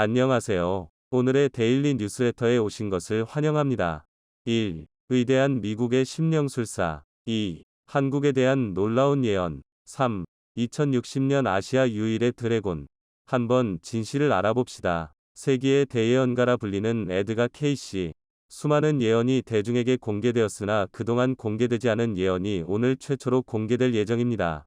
안녕하세요. 오늘의 데일리 뉴스레터에 오신 것을 환영합니다. 1. 위대한 미국의 심령술사. 2. 한국에 대한 놀라운 예언. 3. 2060년 아시아 유일의 드래곤. 한번 진실을 알아봅시다. 세기의 대예언가라 불리는 에드가 케이시. 수많은 예언이 대중에게 공개되었으나 그동안 공개되지 않은 예언이 오늘 최초로 공개될 예정입니다.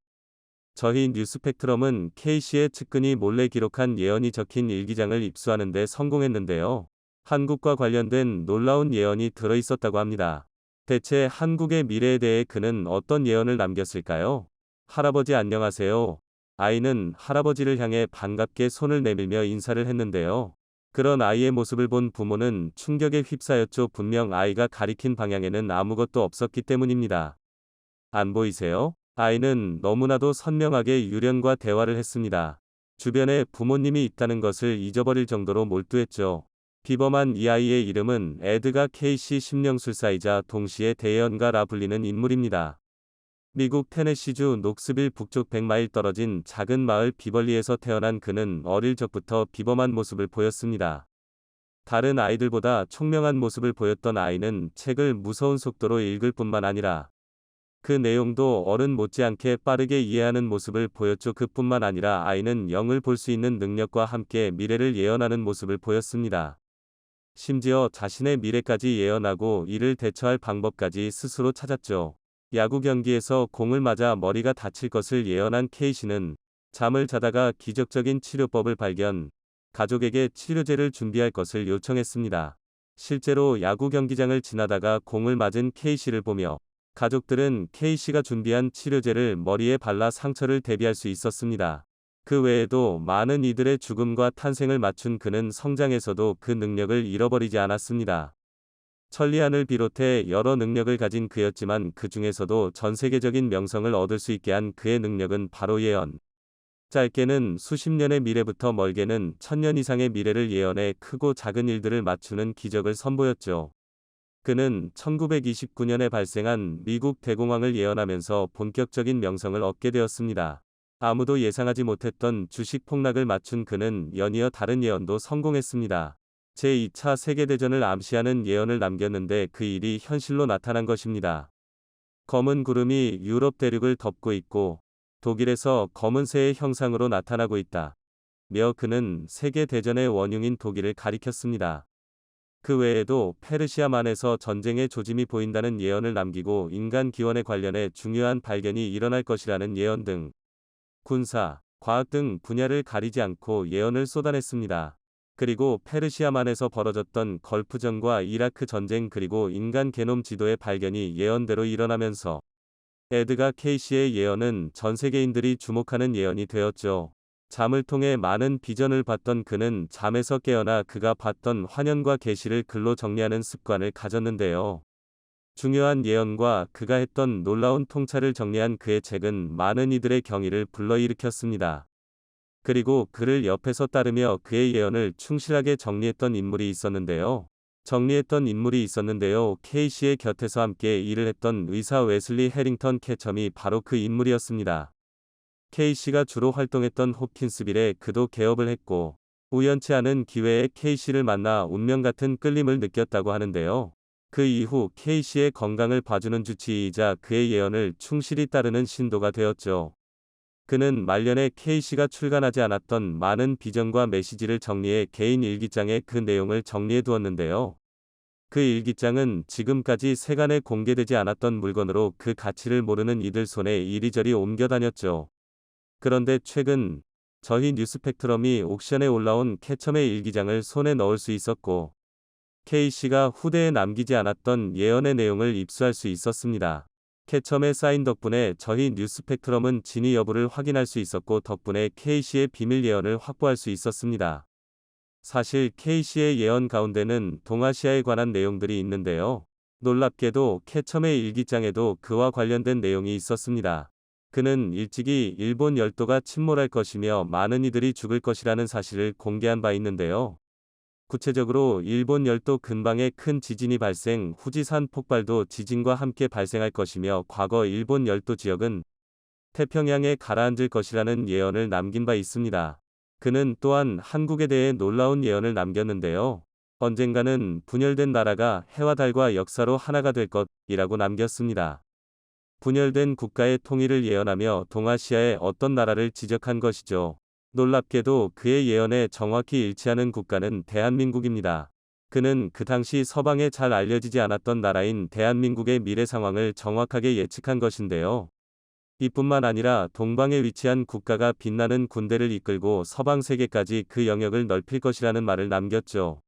저희 뉴스펙트럼은 K씨의 측근이 몰래 기록한 예언이 적힌 일기장을 입수하는 데 성공했는데요. 한국과 관련된 놀라운 예언이 들어있었다고 합니다. 대체 한국의 미래에 대해 그는 어떤 예언을 남겼을까요? 할아버지 안녕하세요. 아이는 할아버지를 향해 반갑게 손을 내밀며 인사를 했는데요. 그런 아이의 모습을 본 부모는 충격에 휩싸였죠. 분명 아이가 가리킨 방향에는 아무것도 없었기 때문입니다. 안 보이세요? 아이는 너무나도 선명하게 유령과 대화를 했습니다. 주변에 부모님이 있다는 것을 잊어버릴 정도로 몰두했죠. 비범한 이 아이의 이름은 에드가 케이시 심령술사이자 동시에 대예언가라 불리는 인물입니다. 미국 테네시주 녹스빌 북쪽 100마일 떨어진 작은 마을 비벌리에서 태어난 그는 어릴 적부터 비범한 모습을 보였습니다. 다른 아이들보다 총명한 모습을 보였던 아이는 책을 무서운 속도로 읽을 뿐만 아니라 그 내용도 어른 못지않게 빠르게 이해하는 모습을 보였죠. 그뿐만 아니라 아이는 영을 볼 수 있는 능력과 함께 미래를 예언하는 모습을 보였습니다. 심지어 자신의 미래까지 예언하고 이를 대처할 방법까지 스스로 찾았죠. 야구 경기에서 공을 맞아 머리가 다칠 것을 예언한 케이시는 잠을 자다가 기적적인 치료법을 발견, 가족에게 치료제를 준비할 것을 요청했습니다. 실제로 야구 경기장을 지나다가 공을 맞은 케이시를 보며 가족들은 K씨가 준비한 치료제를 머리에 발라 상처를 대비할 수 있었습니다. 그 외에도 많은 이들의 죽음과 탄생을 맞춘 그는 성장에서도 그 능력을 잃어버리지 않았습니다. 천리안을 비롯해 여러 능력을 가진 그였지만 그 중에서도 전 세계적인 명성을 얻을 수 있게 한 그의 능력은 바로 예언. 짧게는 수십 년의 미래부터 멀게는 1000년 이상의 미래를 예언해 크고 작은 일들을 맞추는 기적을 선보였죠. 그는 1929년에 발생한 미국 대공황을 예언하면서 본격적인 명성을 얻게 되었습니다. 아무도 예상하지 못했던 주식 폭락을 맞춘 그는 연이어 다른 예언도 성공했습니다. 제2차 세계대전을 암시하는 예언을 남겼는데 그 일이 현실로 나타난 것입니다. 검은 구름이 유럽 대륙을 덮고 있고 독일에서 검은 새의 형상으로 나타나고 있다. 며 그는 세계대전의 원흉인 독일을 가리켰습니다. 그 외에도 페르시아만에서 전쟁의 조짐이 보인다는 예언을 남기고 인간 기원에 관련해 중요한 발견이 일어날 것이라는 예언 등 군사, 과학 등 분야를 가리지 않고 예언을 쏟아냈습니다. 그리고 페르시아만에서 벌어졌던 걸프전과 이라크 전쟁 그리고 인간 게놈 지도의 발견이 예언대로 일어나면서 에드가 케이시의 예언은 전 세계인들이 주목하는 예언이 되었죠. 잠을 통해 많은 비전을 봤던 그는 잠에서 깨어나 그가 봤던 환현과 계시를 글로 정리하는 습관을 가졌는데요. 중요한 예언과 그가 했던 놀라운 통찰을 정리한 그의 책은 많은 이들의 경의를 불러일으켰습니다. 그리고 그를 옆에서 따르며 그의 예언을 충실하게 정리했던 인물이 있었는데요. 케이시의 곁에서 함께 일을 했던 의사 웨슬리 해링턴 캐첨이 바로 그 인물이었습니다. K씨가 주로 활동했던 홉킨스빌에 그도 개업을 했고 우연치 않은 기회에 K씨를 만나 운명 같은 끌림을 느꼈다고 하는데요. 그 이후 K씨의 건강을 봐주는 주치의이자 그의 예언을 충실히 따르는 신도가 되었죠. 그는 말년에 K씨가 출간하지 않았던 많은 비전과 메시지를 정리해 개인 일기장에 그 내용을 정리해 두었는데요. 그 일기장은 지금까지 세간에 공개되지 않았던 물건으로 그 가치를 모르는 이들 손에 이리저리 옮겨 다녔죠. 그런데 최근 저희 뉴스펙트럼이 옥션에 올라온 캐첨의 일기장을 손에 넣을 수 있었고 K씨가 후대에 남기지 않았던 예언의 내용을 입수할 수 있었습니다. 캐첨의 사인 덕분에 저희 뉴스펙트럼은 진위 여부를 확인할 수 있었고 덕분에 K씨의 비밀 예언을 확보할 수 있었습니다. 사실 K씨의 예언 가운데는 동아시아에 관한 내용들이 있는데요. 놀랍게도 캐첨의 일기장에도 그와 관련된 내용이 있었습니다. 그는 일찍이 일본 열도가 침몰할 것이며 많은 이들이 죽을 것이라는 사실을 공개한 바 있는데요. 구체적으로 일본 열도 근방에 큰 지진이 발생, 후지산 폭발도 지진과 함께 발생할 것이며 과거 일본 열도 지역은 태평양에 가라앉을 것이라는 예언을 남긴 바 있습니다. 그는 또한 한국에 대해 놀라운 예언을 남겼는데요. 언젠가는 분열된 나라가 해와 달과 역사로 하나가 될 것이라고 남겼습니다. 분열된 국가의 통일을 예언하며 동아시아의 어떤 나라를 지적한 것이죠. 놀랍게도 그의 예언에 정확히 일치하는 국가는 대한민국입니다. 그는 그 당시 서방에 잘 알려지지 않았던 나라인 대한민국의 미래 상황을 정확하게 예측한 것인데요. 이뿐만 아니라 동방에 위치한 국가가 빛나는 군대를 이끌고 서방 세계까지 그 영역을 넓힐 것이라는 말을 남겼죠.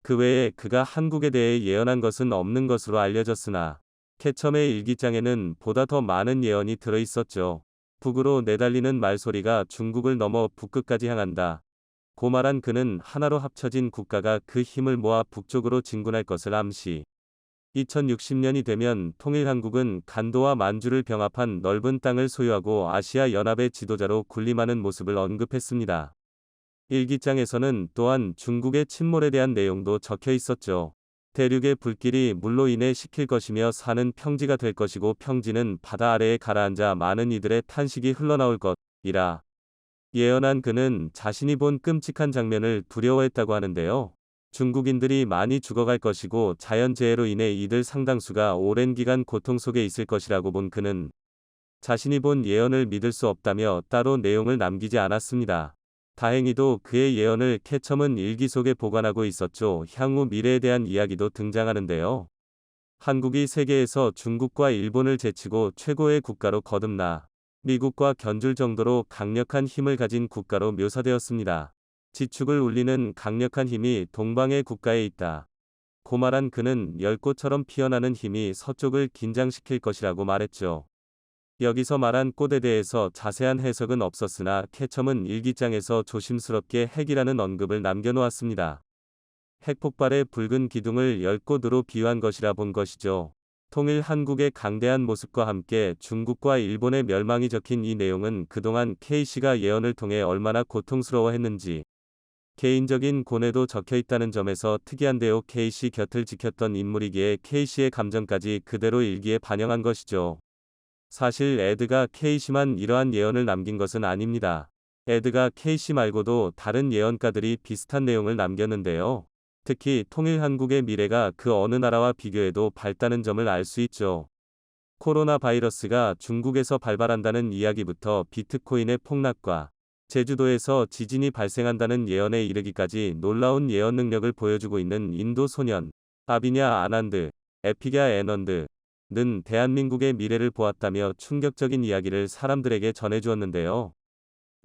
그 외에 그가 한국에 대해 예언한 것은 없는 것으로 알려졌으나 캐첨의 일기장에는 보다 더 많은 예언이 들어 있었죠. 북으로 내달리는 말소리가 중국을 넘어 북극까지 향한다. 고 말한 그는 하나로 합쳐진 국가가 그 힘을 모아 북쪽으로 진군할 것을 암시. 2060년이 되면 통일한국은 간도와 만주를 병합한 넓은 땅을 소유하고 아시아 연합의 지도자로 군림하는 모습을 언급했습니다. 일기장에서는 또한 중국의 침몰에 대한 내용도 적혀 있었죠. 대륙의 불길이 물로 인해 식힐 것이며 산은 평지가 될 것이고 평지는 바다 아래에 가라앉아 많은 이들의 탄식이 흘러나올 것이라. 예언한 그는 자신이 본 끔찍한 장면을 두려워했다고 하는데요. 중국인들이 많이 죽어갈 것이고 자연재해로 인해 이들 상당수가 오랜 기간 고통 속에 있을 것이라고 본 그는 자신이 본 예언을 믿을 수 없다며 따로 내용을 남기지 않았습니다. 다행히도 그의 예언을 캐첨은 일기 속에 보관하고 있었죠. 향후 미래에 대한 이야기도 등장하는데요. 한국이 세계에서 중국과 일본을 제치고 최고의 국가로 거듭나 미국과 견줄 정도로 강력한 힘을 가진 국가로 묘사되었습니다. 지축을 울리는 강력한 힘이 동방의 국가에 있다. 고 말한 그는 열꽃처럼 피어나는 힘이 서쪽을 긴장시킬 것이라고 말했죠. 여기서 말한 꽃에 대해서 자세한 해석은 없었으나 캐첨은 일기장에서 조심스럽게 핵이라는 언급을 남겨놓았습니다. 핵폭발의 붉은 기둥을 열꽃으로 비유한 것이라 본 것이죠. 통일 한국의 강대한 모습과 함께 중국과 일본의 멸망이 적힌 이 내용은 그동안 K씨가 예언을 통해 얼마나 고통스러워했는지 개인적인 고뇌도 적혀 있다는 점에서 특이한데요. K씨 곁을 지켰던 인물이기에 K씨의 감정까지 그대로 일기에 반영한 것이죠. 사실 에드가 K씨만 이러한 예언을 남긴 것은 아닙니다. 에드가 K씨 말고도 다른 예언가들이 비슷한 내용을 남겼는데요. 특히 통일 한국의 미래가 그 어느 나라와 비교해도 밝다는 점을 알 수 있죠. 코로나 바이러스가 중국에서 발발한다는 이야기부터 비트코인의 폭락과 제주도에서 지진이 발생한다는 예언에 이르기까지 놀라운 예언 능력을 보여주고 있는 인도 소년 아비냐 아난드, 에피냐 애넌드 는 대한민국의 미래를 보았다며 충격적인 이야기를 사람들에게 전해주었는데요.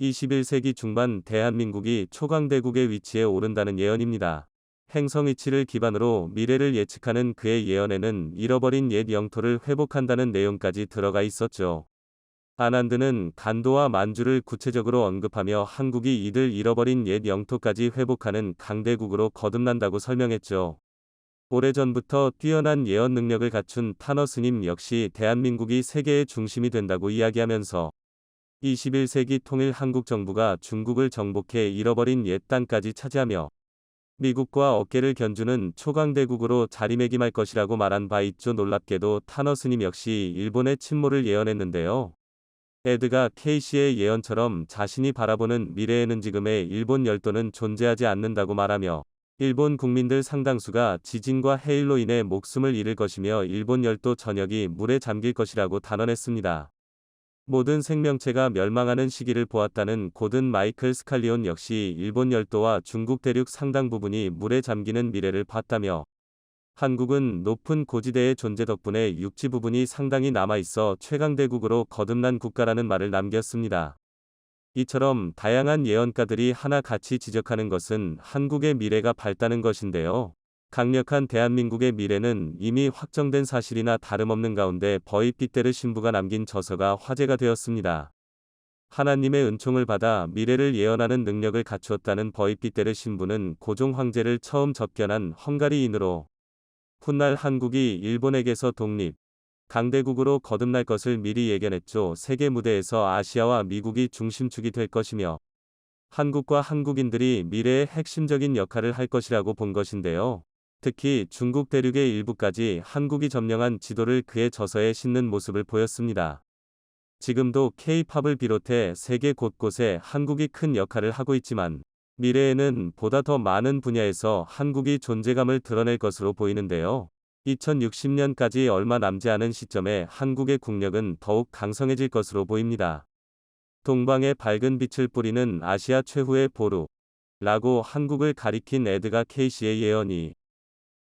21세기 중반 대한민국이 초강대국의 위치에 오른다는 예언입니다. 행성 위치를 기반으로 미래를 예측하는 그의 예언에는 잃어버린 옛 영토를 회복한다는 내용까지 들어가 있었죠. 아난드는 간도와 만주를 구체적으로 언급하며 한국이 이들 잃어버린 옛 영토까지 회복하는 강대국으로 거듭난다고 설명했죠. 오래전부터 뛰어난 예언 능력을 갖춘 타너 스님 역시 대한민국이 세계의 중심이 된다고 이야기하면서 21세기 통일 한국 정부가 중국을 정복해 잃어버린 옛 땅까지 차지하며 미국과 어깨를 견주는 초강대국으로 자리매김할 것이라고 말한 바 있죠. 놀랍게도 타너 스님 역시 일본의 침몰을 예언했는데요. 에드가 K씨의 예언처럼 자신이 바라보는 미래에는 지금의 일본 열도는 존재하지 않는다고 말하며 일본 국민들 상당수가 지진과 해일로 인해 목숨을 잃을 것이며 일본 열도 전역이 물에 잠길 것이라고 단언했습니다. 모든 생명체가 멸망하는 시기를 보았다는 고든 마이클 스칼리온 역시 일본 열도와 중국 대륙 상당 부분이 물에 잠기는 미래를 봤다며 한국은 높은 고지대의 존재 덕분에 육지 부분이 상당히 남아있어 최강대국으로 거듭난 국가라는 말을 남겼습니다. 이처럼 다양한 예언가들이 하나같이 지적하는 것은 한국의 미래가 밝다는 것인데요. 강력한 대한민국의 미래는 이미 확정된 사실이나 다름없는 가운데 버이피테르 신부가 남긴 저서가 화제가 되었습니다. 하나님의 은총을 받아 미래를 예언하는 능력을 갖추었다는 버이피테르 신부는 고종 황제를 처음 접견한 헝가리인으로 훗날 한국이 일본에게서 독립, 강대국으로 거듭날 것을 미리 예견했죠. 세계 무대에서 아시아와 미국이 중심축이 될 것이며 한국과 한국인들이 미래의 핵심적인 역할을 할 것이라고 본 것인데요. 특히 중국 대륙의 일부까지 한국이 점령한 지도를 그의 저서에 싣는 모습을 보였습니다. 지금도 K-팝을 비롯해 세계 곳곳에 한국이 큰 역할을 하고 있지만 미래에는 보다 더 많은 분야에서 한국이 존재감을 드러낼 것으로 보이는데요. 2060년까지 얼마 남지 않은 시점에 한국의 국력은 더욱 강성해질 것으로 보입니다. 동방의 밝은 빛을 뿌리는 아시아 최후의 보루 라고 한국을 가리킨 에드가 케이시의 예언이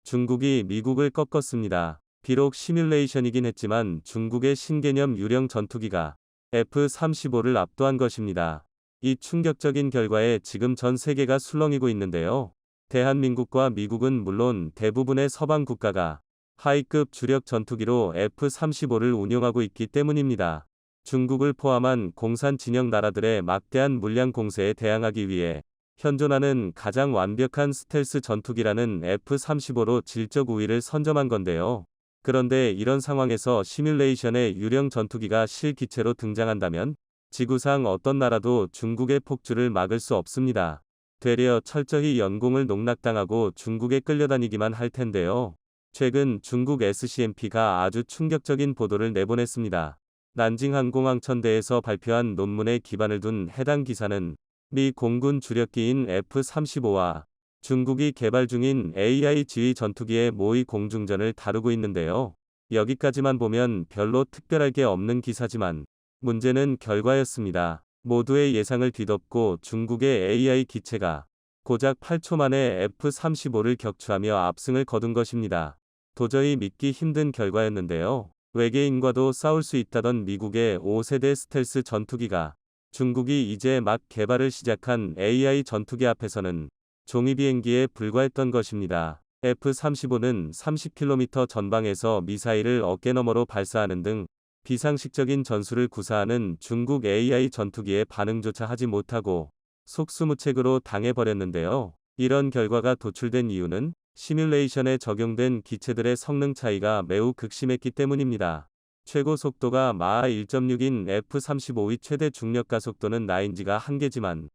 중국이 미국을 꺾었습니다. 비록 시뮬레이션이긴 했지만 중국의 신개념 유령 전투기가 F-35를 압도한 것입니다. 이 충격적인 결과에 지금 전 세계가 술렁이고 있는데요. 대한민국과 미국은 물론 대부분의 서방 국가가 하이급 주력 전투기로 F-35를 운용하고 있기 때문입니다. 중국을 포함한 공산 진영 나라들의 막대한 물량 공세에 대항하기 위해 현존하는 가장 완벽한 스텔스 전투기라는 F-35로 질적 우위를 선점한 건데요. 그런데 이런 상황에서 시뮬레이션의 유령 전투기가 실기체로 등장한다면 지구상 어떤 나라도 중국의 폭주를 막을 수 없습니다. 되려 철저히 연공을 농락당하고 중국에 끌려다니기만 할 텐데요. 최근 중국 SCMP가 아주 충격적인 보도를 내보냈습니다. 난징항공항천대에서 발표한 논문에 기반을 둔 해당 기사는 미 공군 주력기인 F-35와 중국이 개발 중인 AI 지휘 전투기의 모의 공중전을 다루고 있는데요. 여기까지만 보면 별로 특별할 게 없는 기사지만 문제는 결과였습니다. 모두의 예상을 뒤덮고 중국의 AI 기체가 고작 8초 만에 F-35를 격추하며 압승을 거둔 것입니다. 도저히 믿기 힘든 결과였는데요. 외계인과도 싸울 수 있다던 미국의 5세대 스텔스 전투기가 중국이 이제 막 개발을 시작한 AI 전투기 앞에서는 종이 비행기에 불과했던 것입니다. F-35는 30km 전방에서 미사일을 어깨너머로 발사하는 등 비상식적인 전술을 구사하는 중국 AI 전투기에 반응조차 하지 못하고 속수무책으로 당해버렸는데요. 이런 결과가 도출된 이유는 시뮬레이션에 적용된 기체들의 성능 차이가 매우 극심했기 때문입니다. 최고 속도가 마하 1.6인 F-35의 최대 중력 가속도는 나인지가 한계지만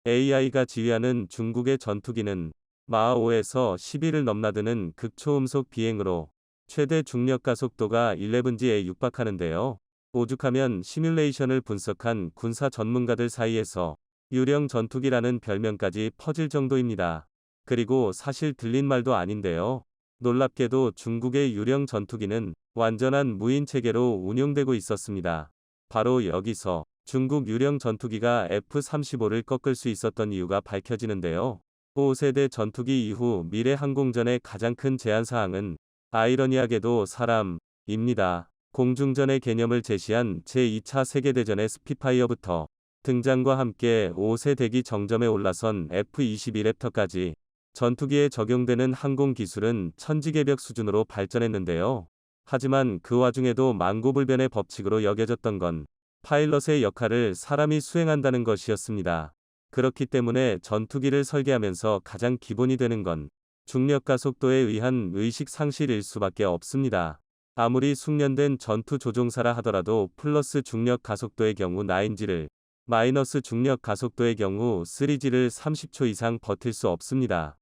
AI가 지휘하는 중국의 전투기는 마하 5에서 11을 넘나드는 극초음속 비행으로 최대 중력 가속도가 11G에 육박하는데요. 오죽하면 시뮬레이션을 분석한 군사 전문가들 사이에서 유령 전투기라는 별명까지 퍼질 정도입니다. 그리고 사실 들린 말도 아닌데요. 놀랍게도 중국의 유령 전투기는 완전한 무인 체계로 운용되고 있었습니다. 바로 여기서 중국 유령 전투기가 F-35를 꺾을 수 있었던 이유가 밝혀지는데요. 5세대 전투기 이후 미래 항공전의 가장 큰 제한사항은 아이러니하게도 사람입니다. 공중전의 개념을 제시한 제2차 세계대전의 스피파이어부터 등장과 함께 5세 대기 정점에 올라선 F-22랩터까지 전투기에 적용되는 항공기술은 천지개벽 수준으로 발전했는데요. 하지만 그 와중에도 만고불변의 법칙으로 여겨졌던 건 파일럿의 역할을 사람이 수행한다는 것이었습니다. 그렇기 때문에 전투기를 설계하면서 가장 기본이 되는 건 중력 가속도에 의한 의식 상실일 수밖에 없습니다. 아무리 숙련된 전투 조종사라 하더라도 플러스 중력 가속도의 경우 9G를 마이너스 중력 가속도의 경우 3G를 30초 이상 버틸 수 없습니다.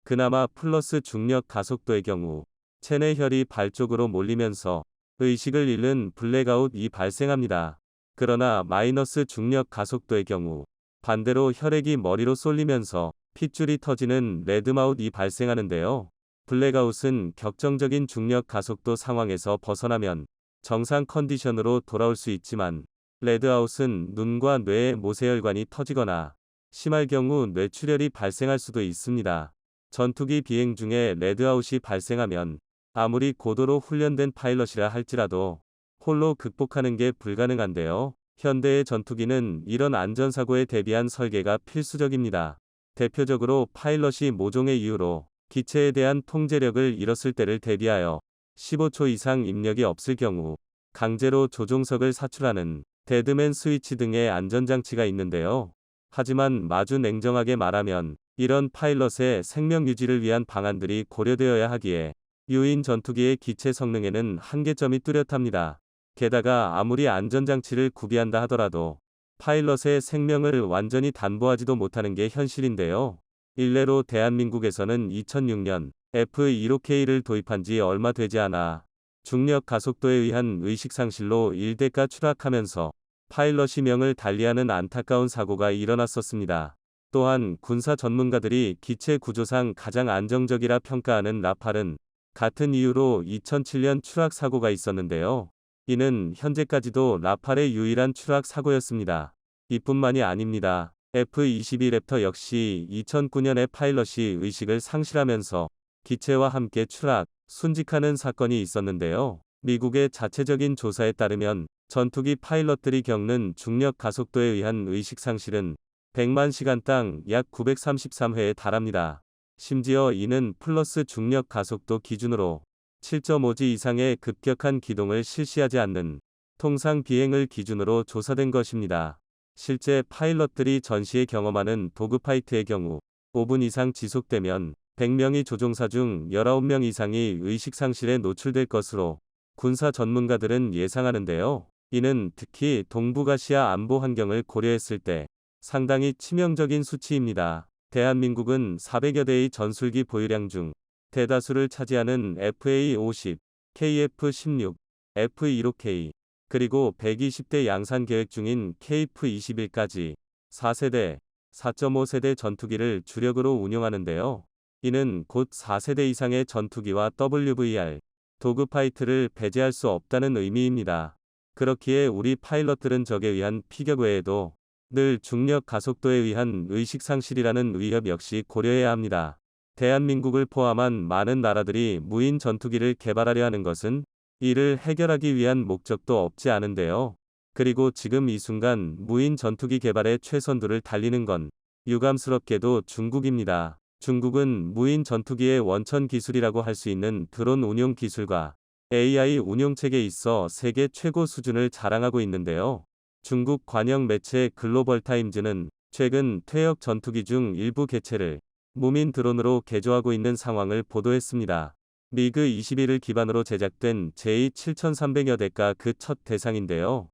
그나마 플러스 중력 가속도의 경우 체내 혈이 발 쪽으로 몰리면서 의식을 잃는 블랙아웃이 발생합니다. 그러나 마이너스 중력 가속도의 경우 반대로 혈액이 머리로 쏠리면서 핏줄이 터지는 레드아웃이 발생하는데요. 블랙아웃은 격정적인 중력 가속도 상황에서 벗어나면 정상 컨디션으로 돌아올 수 있지만 레드아웃은 눈과 뇌의 모세혈관이 터지거나 심할 경우 뇌출혈이 발생할 수도 있습니다. 전투기 비행 중에 레드아웃이 발생하면 아무리 고도로 훈련된 파일럿이라 할지라도 홀로 극복하는 게 불가능한데요. 현대의 전투기는 이런 안전사고에 대비한 설계가 필수적입니다. 대표적으로 파일럿이 모종의 이유로 기체에 대한 통제력을 잃었을 때를 대비하여 15초 이상 입력이 없을 경우 강제로 조종석을 사출하는 데드맨 스위치 등의 안전장치가 있는데요. 하지만 마주 냉정하게 말하면 이런 파일럿의 생명 유지를 위한 방안들이 고려되어야 하기에 유인 전투기의 기체 성능에는 한계점이 뚜렷합니다. 게다가 아무리 안전장치를 구비한다 하더라도 파일럿의 생명을 완전히 담보하지도 못하는 게 현실인데요. 일례로 대한민국에서는 2006년 F-15K를 도입한 지 얼마 되지 않아 중력 가속도에 의한 의식상실로 일대가 추락하면서 파일럿이 명을 달리하는 안타까운 사고가 일어났었습니다. 또한 군사 전문가들이 기체 구조상 가장 안정적이라 평가하는 라팔은 같은 이유로 2007년 추락 사고가 있었는데요. 이는 현재까지도 라팔의 유일한 추락 사고였습니다. 이뿐만이 아닙니다. F-22 랩터 역시 2009년에 파일럿이 의식을 상실하면서 기체와 함께 추락, 순직하는 사건이 있었는데요. 미국의 자체적인 조사에 따르면 전투기 파일럿들이 겪는 중력 가속도에 의한 의식 상실은 100만 시간당 약 933회에 달합니다. 심지어 이는 플러스 중력 가속도 기준으로 7.5G 이상의 급격한 기동을 실시하지 않는 통상 비행을 기준으로 조사된 것입니다. 실제 파일럿들이 전시에 경험하는 도그파이트의 경우 5분 이상 지속되면 100명의 조종사 중 19명 이상이 의식상실에 노출될 것으로 군사 전문가들은 예상하는데요. 이는 특히 동북아시아 안보 환경을 고려했을 때 상당히 치명적인 수치입니다. 대한민국은 400여 대의 전술기 보유량 중 대다수를 차지하는 FA-50, KF-16, F-15K, 그리고 120대 양산 계획 중인 KF-21까지 4세대, 4.5세대 전투기를 주력으로 운용하는데요. 이는 곧 4세대 이상의 전투기와 WVR, 도그파이트를 배제할 수 없다는 의미입니다. 그렇기에 우리 파일럿들은 적에 의한 피격 외에도 늘 중력 가속도에 의한 의식상실이라는 위협 역시 고려해야 합니다. 대한민국을 포함한 많은 나라들이 무인 전투기를 개발하려 하는 것은 이를 해결하기 위한 목적도 없지 않은데요. 그리고 지금 이 순간 무인 전투기 개발의 최선두를 달리는 건 유감스럽게도 중국입니다. 중국은 무인 전투기의 원천 기술이라고 할 수 있는 드론 운용 기술과 AI 운용체계에 있어 세계 최고 수준을 자랑하고 있는데요. 중국 관영 매체 글로벌타임즈는 최근 퇴역 전투기 중 일부 개체를 무민 드론으로 개조하고 있는 상황을 보도했습니다. 미그 21을 기반으로 제작된 J7300여 대가 그 첫 대상인데요.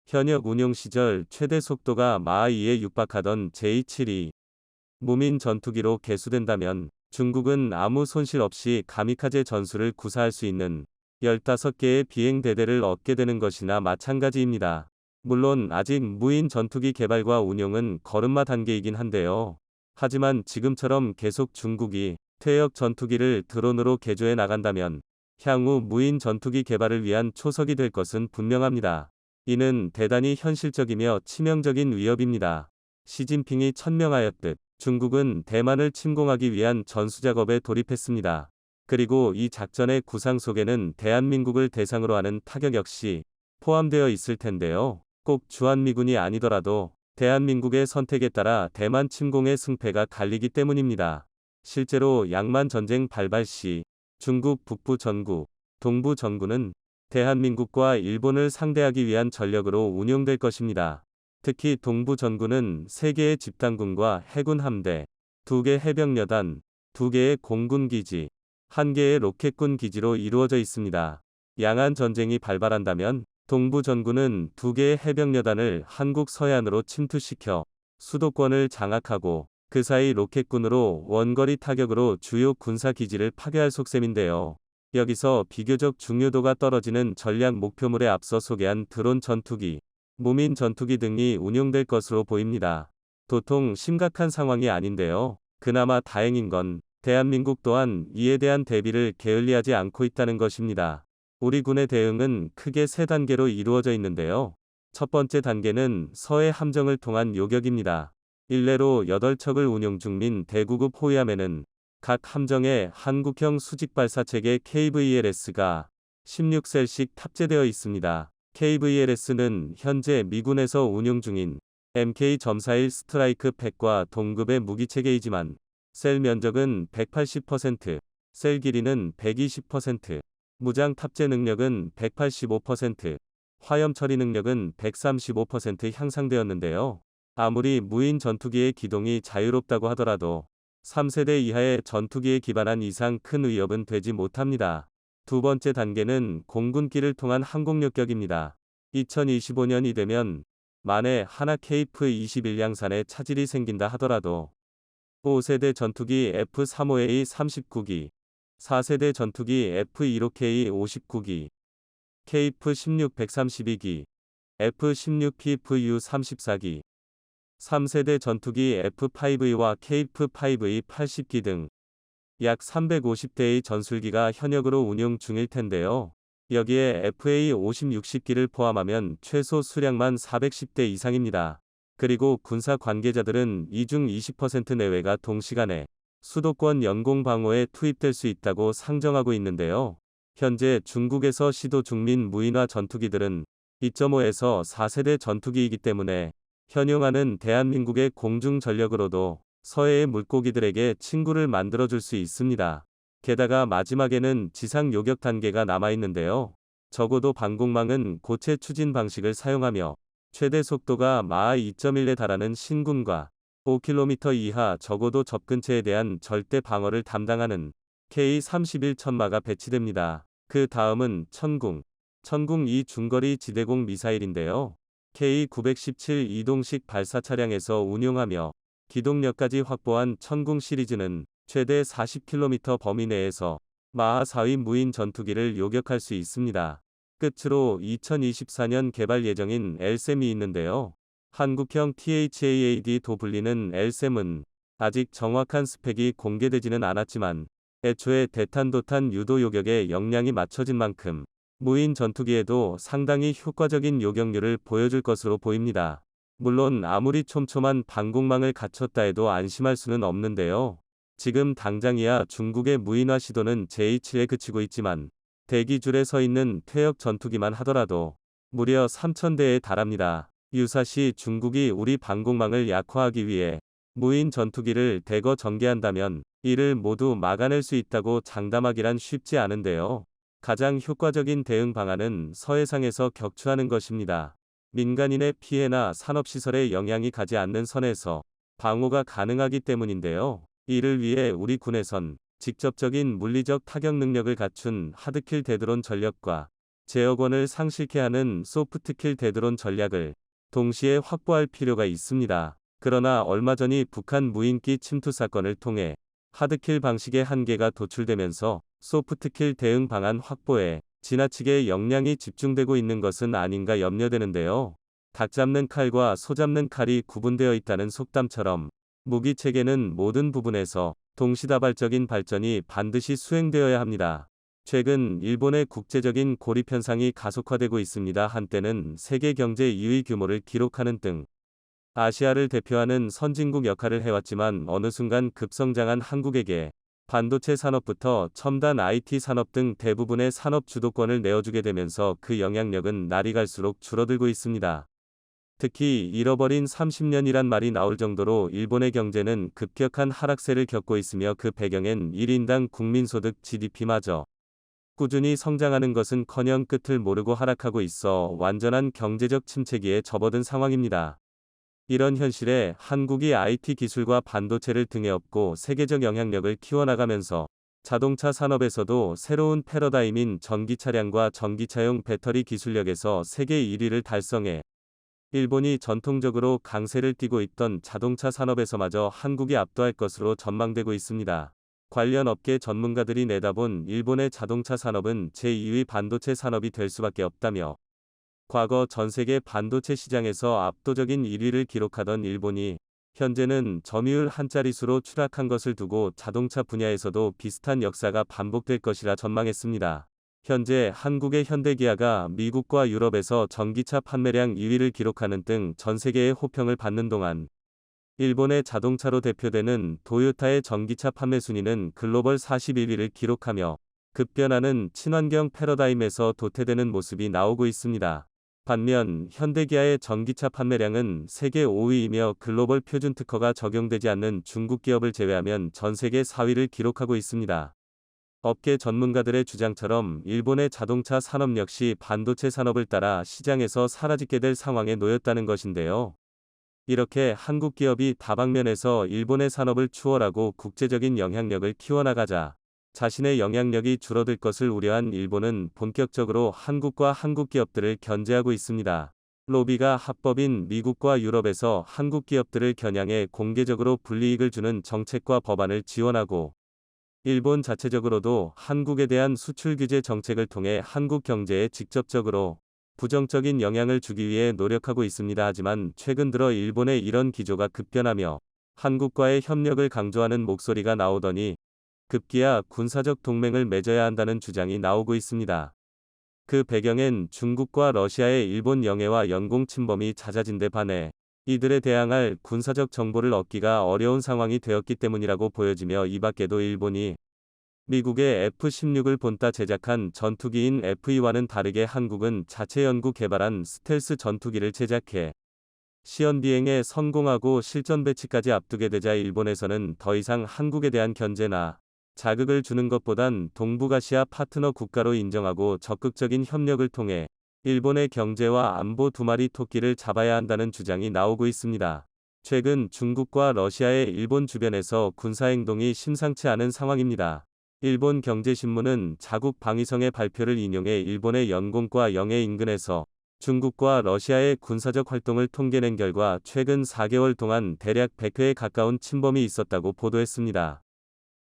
현역 운용 시절 최대 속도가 마하 2에 육박하던 J72 무민 전투기로 개수된다면 중국은 아무 손실 없이 가미카제 전술을 구사할 수 있는 15개의 비행대대를 얻게 되는 것이나 마찬가지입니다. 물론 아직 무인 전투기 개발과 운용은 걸음마 단계이긴 한데요. 하지만 지금처럼 계속 중국이 퇴역 전투기를 드론으로 개조해 나간다면 향후 무인 전투기 개발을 위한 초석이 될 것은 분명합니다. 이는 대단히 현실적이며 치명적인 위협입니다. 시진핑이 천명하였듯 중국은 대만을 침공하기 위한 전수작업에 돌입했습니다. 그리고 이 작전의 구상 속에는 대한민국을 대상으로 하는 타격 역시 포함되어 있을 텐데요. 꼭 주한미군이 아니더라도 대한민국의 선택에 따라 대만 침공의 승패가 갈리기 때문입니다. 실제로 양만 전쟁 발발 시 중국 북부 전구, 동부 전구는 대한민국과 일본을 상대하기 위한 전력으로 운용될 것입니다. 특히 동부 전구는 3개의 집단군과 해군 함대, 2개 해병여단, 2개의 공군기지, 1개의 로켓군 기지로 이루어져 있습니다. 양안 전쟁이 발발한다면 동부 전구는 2개의 해병여단을 한국 서해안으로 침투시켜 수도권을 장악하고 그 사이 로켓군으로 원거리 타격으로 주요 군사기지를 파괴할 속셈인데요. 여기서 비교적 중요도가 떨어지는 전략 목표물에 앞서 소개한 드론 전투기, 무민 전투기 등이 운용될 것으로 보입니다. 도통 심각한 상황이 아닌데요. 그나마 다행인 건 대한민국 또한 이에 대한 대비를 게을리하지 않고 있다는 것입니다. 우리 군의 대응은 크게 3단계로 이루어져 있는데요. 첫 번째 단계는 서해 함정을 통한 요격입니다. 일례로 8척을 운용 중인 대구급 호위함에는 각 함정에 한국형 수직발사체계 KVLS가 16셀씩 탑재되어 있습니다. KVLS는 현재 미군에서 운용 중인 MK-41 스트라이크 팩과 동급의 무기체계이지만 셀 면적은 180%, 셀 길이는 120%, 무장 탑재 능력은 185%, 화염 처리 능력은 135% 향상되었는데요. 아무리 무인 전투기의 기동이 자유롭다고 하더라도 3세대 이하의 전투기에 기반한 이상 큰 위협은 되지 못합니다. 두 번째 단계는 공군기를 통한 항공요격입니다. 2025년이 되면 만에 하나 KF-21 양산에 차질이 생긴다 하더라도 5세대 전투기 F-35A 39기, 4세대 전투기 F-15K 59기, KF-16 132기, F-16PFU 34기, 3세대 전투기 F-5E와 KF-5E 80기 등 약 350대의 전술기가 현역으로 운용 중일 텐데요. 여기에 FA-50 60기를 포함하면 최소 수량만 410대 이상입니다. 그리고 군사 관계자들은 이 중 20% 내외가 동시간에 수도권 영공 방어에 투입될 수 있다고 상정하고 있는데요. 현재 중국에서 시도 중민 무인화 전투기들은 2.5에서 4세대 전투기이기 때문에 현용하는 대한민국의 공중 전력으로도 서해의 물고기들에게 친구를 만들어줄 수 있습니다. 게다가 마지막에는 지상 요격 단계가 남아있는데요. 적어도 방공망은 고체 추진 방식을 사용하며 최대 속도가 마하 2.1에 달하는 신군과 5km 이하 적어도 접근체에 대한 절대 방어를 담당하는 K-31 천마가 배치됩니다. 그 다음은 천궁 2 중거리 지대공 미사일인데요. K-917 이동식 발사 차량에서 운용하며 기동력까지 확보한 천궁 시리즈는 최대 40km 범위 내에서 마하 4위 무인 전투기를 요격할 수 있습니다. 끝으로 2024년 개발 예정인 LSAM이 있는데요. 한국형 THAAD도 불리는 LSAM은 아직 정확한 스펙이 공개되지는 않았지만 애초에 대탄도탄 유도 요격의 역량이 맞춰진 만큼 무인 전투기에도 상당히 효과적인 요격률을 보여줄 것으로 보입니다. 물론 아무리 촘촘한 방공망을 갖췄다 해도 안심할 수는 없는데요. 지금 당장이야 중국의 무인화 시도는 제2에 그치고 있지만 대기줄에 서 있는 퇴역 전투기만 하더라도 무려 3,000대에 달합니다. 유사시 중국이 우리 방공망을 약화하기 위해 무인 전투기를 대거 전개한다면 이를 모두 막아낼 수 있다고 장담하기란 쉽지 않은데요. 가장 효과적인 대응 방안은 서해상에서 격추하는 것입니다. 민간인의 피해나 산업시설에 영향이 가지 않는 선에서 방어가 가능하기 때문인데요. 이를 위해 우리 군에선 직접적인 물리적 타격 능력을 갖춘 하드킬 대드론 전력과 제어권을 상실케 하는 소프트킬 대드론 전략을 동시에 확보할 필요가 있습니다. 그러나 얼마 전이 북한 무인기 침투 사건을 통해 하드킬 방식의 한계가 도출되면서 소프트킬 대응 방안 확보에 지나치게 역량이 집중되고 있는 것은 아닌가 염려되는데요. 닭 잡는 칼과 소 잡는 칼이 구분되어 있다는 속담처럼 무기 체계는 모든 부분에서 동시다발적인 발전이 반드시 수행되어야 합니다. 최근 일본의 국제적인 고립 현상이 가속화되고 있습니다. 한때는 세계 경제 2위 규모를 기록하는 등 아시아를 대표하는 선진국 역할을 해왔지만 어느 순간 급성장한 한국에게 반도체 산업부터 첨단 IT 산업 등 대부분의 산업 주도권을 내어주게 되면서 그 영향력은 날이 갈수록 줄어들고 있습니다. 특히 잃어버린 30년이란 말이 나올 정도로 일본의 경제는 급격한 하락세를 겪고 있으며 그 배경엔 1인당 국민소득 GDP마저 꾸준히 성장하는 것은커녕 끝을 모르고 하락하고 있어 완전한 경제적 침체기에 접어든 상황입니다. 이런 현실에 한국이 IT 기술과 반도체를 등에 업고 세계적 영향력을 키워나가면서 자동차 산업에서도 새로운 패러다임인 전기차량과 전기차용 배터리 기술력에서 세계 1위를 달성해 일본이 전통적으로 강세를 띠고 있던 자동차 산업에서마저 한국이 압도할 것으로 전망되고 있습니다. 관련 업계 전문가들이 내다본 일본의 자동차 산업은 제2위 반도체 산업이 될 수밖에 없다며 과거 전세계 반도체 시장에서 압도적인 1위를 기록하던 일본이 현재는 점유율 한 자릿수로 추락한 것을 두고 자동차 분야에서도 비슷한 역사가 반복될 것이라 전망했습니다. 현재 한국의 현대기아가 미국과 유럽에서 전기차 판매량 2위를 기록하는 등 전세계의 호평을 받는 동안 일본의 자동차로 대표되는 도요타의 전기차 판매 순위는 글로벌 41위를 기록하며 급변하는 친환경 패러다임에서 도태되는 모습이 나오고 있습니다. 반면 현대기아의 전기차 판매량은 세계 5위이며 글로벌 표준 특허가 적용되지 않는 중국 기업을 제외하면 전 세계 4위를 기록하고 있습니다. 업계 전문가들의 주장처럼 일본의 자동차 산업 역시 반도체 산업을 따라 시장에서 사라지게 될 상황에 놓였다는 것인데요. 이렇게 한국 기업이 다방면에서 일본의 산업을 추월하고 국제적인 영향력을 키워나가자 자신의 영향력이 줄어들 것을 우려한 일본은 본격적으로 한국과 한국 기업들을 견제하고 있습니다. 로비가 합법인 미국과 유럽에서 한국 기업들을 겨냥해 공개적으로 불이익을 주는 정책과 법안을 지원하고 일본 자체적으로도 한국에 대한 수출 규제 정책을 통해 한국 경제에 직접적으로 부정적인 영향을 주기 위해 노력하고 있습니다. 하지만 최근 들어 일본의 이런 기조가 급변하며 한국과의 협력을 강조하는 목소리가 나오더니 급기야 군사적 동맹을 맺어야 한다는 주장이 나오고 있습니다. 그 배경엔 중국과 러시아의 일본 영해와 영공 침범이 잦아진 데 반해 이들에 대항할 군사적 정보를 얻기가 어려운 상황이 되었기 때문이라고 보여지며, 이 밖에도 일본이 미국의 F-16을 본따 제작한 전투기인 F-2와는 다르게 한국은 자체 연구 개발한 스텔스 전투기를 제작해 시연 비행에 성공하고 실전 배치까지 앞두게 되자 일본에서는 더 이상 한국에 대한 견제나 자극을 주는 것보단 동북아시아 파트너 국가로 인정하고 적극적인 협력을 통해 일본의 경제와 안보 두 마리 토끼를 잡아야 한다는 주장이 나오고 있습니다. 최근 중국과 러시아의 일본 주변에서 군사행동이 심상치 않은 상황입니다. 일본 경제신문은 자국 방위성의 발표를 인용해 일본의 연공과 영해 인근에서 중국과 러시아의 군사적 활동을 통계낸 결과 최근 4개월 동안 대략 100회에 가까운 침범이 있었다고 보도했습니다.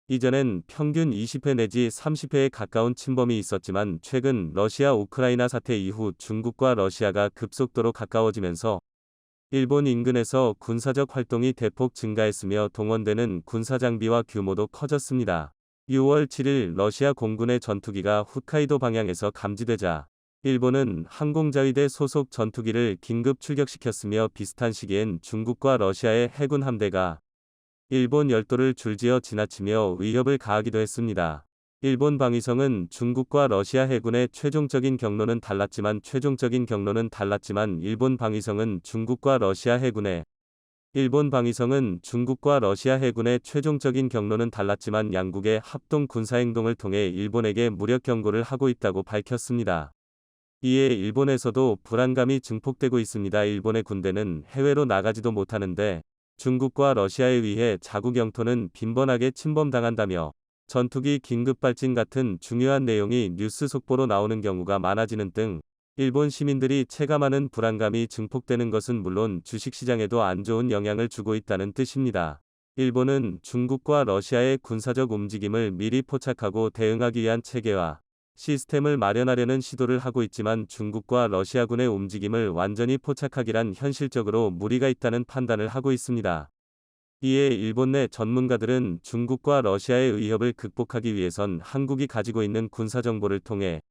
이전엔 평균 20회 내지 30회에 가까운 침범이 있었지만 최근 러시아 우크라이나 사태 이후 중국과 러시아가 급속도로 가까워지면서 일본 인근에서 군사적 활동이 대폭 증가했으며 동원되는 군사장비와 규모도 커졌습니다. 6월 7일 러시아 공군의 전투기가 홋카이도 방향에서 감지되자 일본은 항공자위대 소속 전투기를 긴급 출격시켰으며, 비슷한 시기엔 중국과 러시아의 해군 함대가 일본 열도를 줄지어 지나치며 위협을 가하기도 했습니다. 일본 방위성은 중국과 러시아 해군의 최종적인 경로는 달랐지만 일본 방위성은 중국과 러시아 해군의 최종적인 경로는 달랐지만 양국의 합동 군사행동을 통해 일본에게 무력 경고를 하고 있다고 밝혔습니다. 이에 일본에서도 불안감이 증폭되고 있습니다. 일본의 군대는 해외로 나가지도 못하는데 중국과 러시아에 의해 자국 영토는 빈번하게 침범당한다며 전투기 긴급 발진 같은 중요한 내용이 뉴스 속보로 나오는 경우가 많아지는 등 일본 시민들이 체감하는 불안감이 증폭되는 것은 물론 주식시장에도 안 좋은 영향을 주고 있다는 뜻입니다. 일본은 중국과 러시아의 군사적 움직임을 미리 포착하고 대응하기 위한 체계와 시스템을 마련하려는 시도를 하고 있지만 중국과 러시아군의 움직임을 완전히 포착하기란 현실적으로 무리가 있다는 판단을 하고 있습니다. 이에 일본 내 전문가들은 중국과 러시아의 위협을 극복하기 위해선 한국이 가지고 있는 군사정보를 통해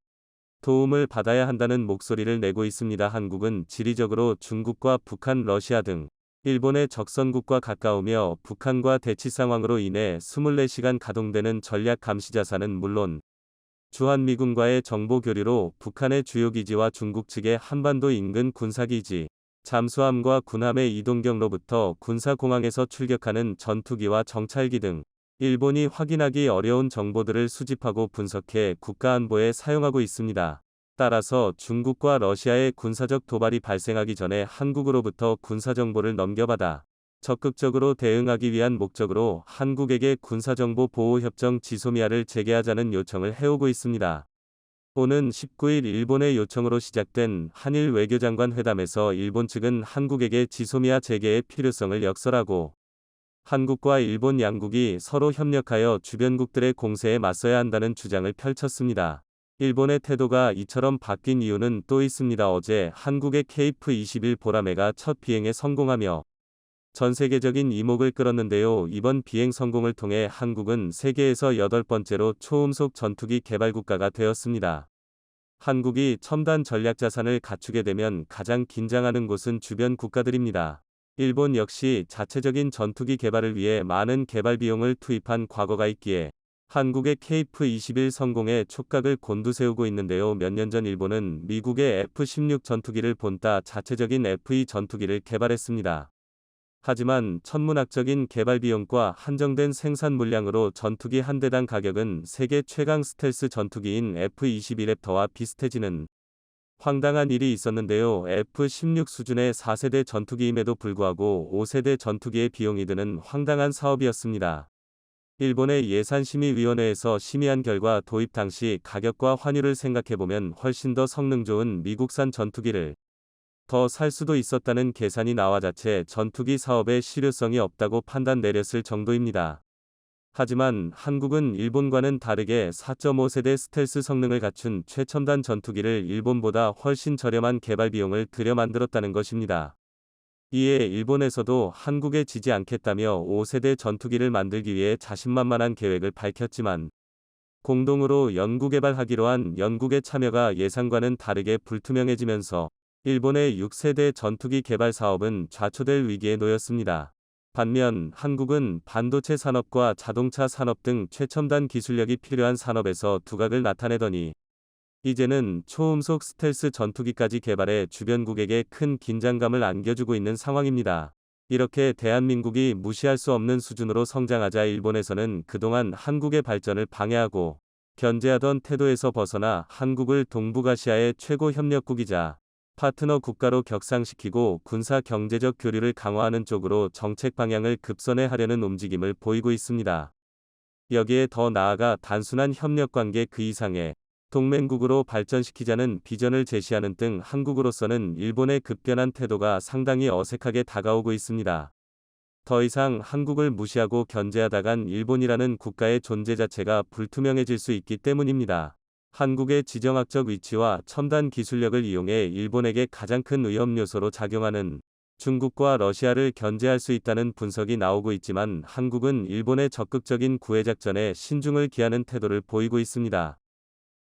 도움을 받아야 한다는 목소리를 내고 있습니다. 한국은 지리적으로 중국과 북한, 러시아 등 일본의 적선국과 가까우며 북한과 대치 상황으로 인해 24시간 가동되는 전략 감시자산은 물론 주한미군과의 정보 교류로 북한의 주요 기지와 중국 측의 한반도 인근 군사기지, 잠수함과 군함의 이동 경로부터 군사공항에서 출격하는 전투기와 정찰기 등 일본이 확인하기 어려운 정보들을 수집하고 분석해 국가안보에 사용하고 있습니다. 따라서 중국과 러시아의 군사적 도발이 발생하기 전에 한국으로부터 군사정보를 넘겨받아 적극적으로 대응하기 위한 목적으로 한국에게 군사정보 보호협정 지소미아를 재개하자는 요청을 해오고 있습니다. 오는 19일 일본의 요청으로 시작된 한일 외교장관 회담에서 일본 측은 한국에게 지소미아 재개의 필요성을 역설하고 한국과 일본 양국이 서로 협력하여 주변국들의 공세에 맞서야 한다는 주장을 펼쳤습니다. 일본의 태도가 이처럼 바뀐 이유는 또 있습니다. 어제 한국의 KF-21 보라매가 첫 비행에 성공하며 전 세계적인 이목을 끌었는데요. 이번 비행 성공을 통해 한국은 세계에서 8번째로 초음속 전투기 개발 국가가 되었습니다. 한국이 첨단 전략 자산을 갖추게 되면 가장 긴장하는 곳은 주변 국가들입니다. 일본 역시 자체적인 전투기 개발을 위해 많은 개발 비용을 투입한 과거가 있기에 한국의 KF-21 성공에 촉각을 곤두세우고 있는데요. 몇 년 전 일본은 미국의 F-16 전투기를 본따 자체적인 F-2 전투기를 개발했습니다. 하지만 천문학적인 개발 비용과 한정된 생산 물량으로 전투기 한 대당 가격은 세계 최강 스텔스 전투기인 F-21 랩터와 비슷해지는 황당한 일이 있었는데요. F-16 수준의 4세대 전투기임에도 불구하고 5세대 전투기의 비용이 드는 황당한 사업이었습니다. 일본의 예산심의위원회에서 심의한 결과 도입 당시 가격과 환율을 생각해보면 훨씬 더 성능 좋은 미국산 전투기를 더 살 수도 있었다는 계산이 나와 자체 전투기 사업에 실효성이 없다고 판단 내렸을 정도입니다. 하지만 한국은 일본과는 다르게 4.5세대 스텔스 성능을 갖춘 최첨단 전투기를 일본보다 훨씬 저렴한 개발 비용을 들여 만들었다는 것입니다. 이에 일본에서도 한국에 지지 않겠다며 5세대 전투기를 만들기 위해 자신만만한 계획을 밝혔지만 공동으로 연구개발하기로 한 영국의 참여가 예상과는 다르게 불투명해지면서 일본의 6세대 전투기 개발 사업은 좌초될 위기에 놓였습니다. 반면 한국은 반도체 산업과 자동차 산업 등 최첨단 기술력이 필요한 산업에서 두각을 나타내더니 이제는 초음속 스텔스 전투기까지 개발해 주변국에게 큰 긴장감을 안겨주고 있는 상황입니다. 이렇게 대한민국이 무시할 수 없는 수준으로 성장하자 일본에서는 그동안 한국의 발전을 방해하고 견제하던 태도에서 벗어나 한국을 동북아시아의 최고 협력국이자 파트너 국가로 격상시키고 군사 경제적 교류를 강화하는 쪽으로 정책 방향을 급선회 하려는 움직임을 보이고 있습니다. 여기에 더 나아가 단순한 협력관계 그 이상의 동맹국으로 발전시키자는 비전을 제시하는 등 한국으로서는 일본의 급변한 태도가 상당히 어색하게 다가오고 있습니다. 더 이상 한국을 무시하고 견제하다간 일본이라는 국가의 존재 자체가 불투명해질 수 있기 때문입니다. 한국의 지정학적 위치와 첨단 기술력을 이용해 일본에게 가장 큰 위험 요소로 작용하는 중국과 러시아를 견제할 수 있다는 분석이 나오고 있지만 한국은 일본의 적극적인 구애작전에 신중을 기하는 태도를 보이고 있습니다.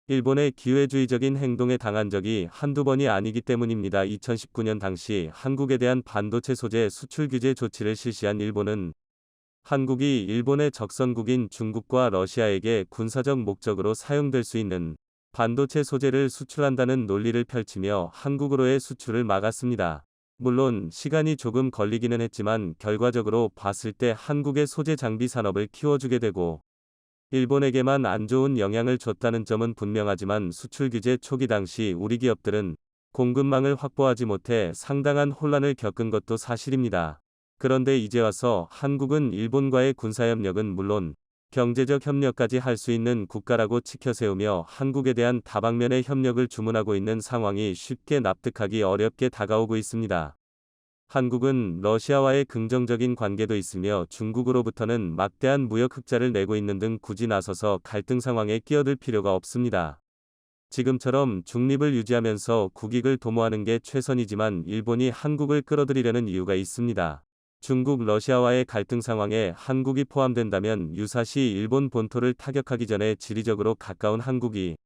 일본의 기회주의적인 행동에 당한 적이 한두 번이 아니기 때문입니다. 2019년 당시 한국에 대한 반도체 소재 수출 규제 조치를 실시한 일본은 한국이 일본의 적선국인 중국과 러시아에게 군사적 목적으로 사용될 수 있는 반도체 소재를 수출한다는 논리를 펼치며 한국으로의 수출을 막았습니다. 물론 시간이 조금 걸리기는 했지만 결과적으로 봤을 때 한국의 소재 장비 산업을 키워주게 되고 일본에게만 안 좋은 영향을 줬다는 점은 분명하지만 수출 규제 초기 당시 우리 기업들은 공급망을 확보하지 못해 상당한 혼란을 겪은 것도 사실입니다. 그런데 이제 와서 한국은 일본과의 군사협력은 물론 경제적 협력까지 할 수 있는 국가라고 치켜세우며 한국에 대한 다방면의 협력을 주문하고 있는 상황이 쉽게 납득하기 어렵게 다가오고 있습니다. 한국은 러시아와의 긍정적인 관계도 있으며 중국으로부터는 막대한 무역 흑자를 내고 있는 등 굳이 나서서 갈등 상황에 끼어들 필요가 없습니다. 지금처럼 중립을 유지하면서 국익을 도모하는 게 최선이지만 일본이 한국을 끌어들이려는 이유가 있습니다. 중국 러시아와의 갈등 상황에 한국이 포함된다면 유사시 일본 본토를 타격하기 전에 지리적으로 가까운 한국이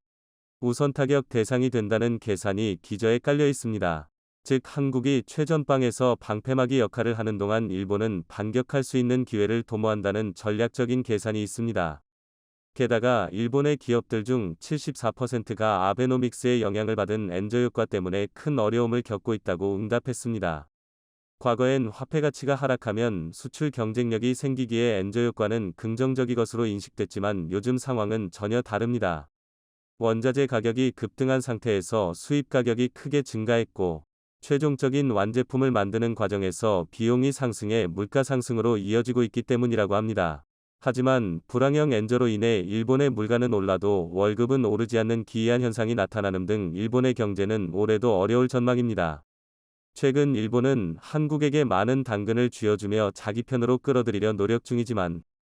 우선 타격 대상이 된다는 계산이 기저에 깔려 있습니다. 즉 한국이 최전방에서 방패막이 역할을 하는 동안 일본은 반격할 수 있는 기회를 도모한다는 전략적인 계산이 있습니다. 게다가 일본의 기업들 중 74%가 아베노믹스의 영향을 받은 엔저 효과 때문에 큰 어려움을 겪고 있다고 응답했습니다. 과거엔 화폐 가치가 하락하면 수출 경쟁력이 생기기에 엔저 효과는 긍정적인 것으로 인식됐지만 요즘 상황은 전혀 다릅니다. 원자재 가격이 급등한 상태에서 수입 가격이 크게 증가했고 최종적인 완제품을 만드는 과정에서 비용이 상승해 물가 상승으로 이어지고 있기 때문이라고 합니다. 하지만 불황형 엔저로 인해 일본의 물가는 올라도 월급은 오르지 않는 기이한 현상이 나타나는 등 일본의 경제는 올해도 어려울 전망입니다. 최근 일본은 한국에게 많은 당근을 쥐어주며 자기 편으로 끌어들이려 노력 중이지만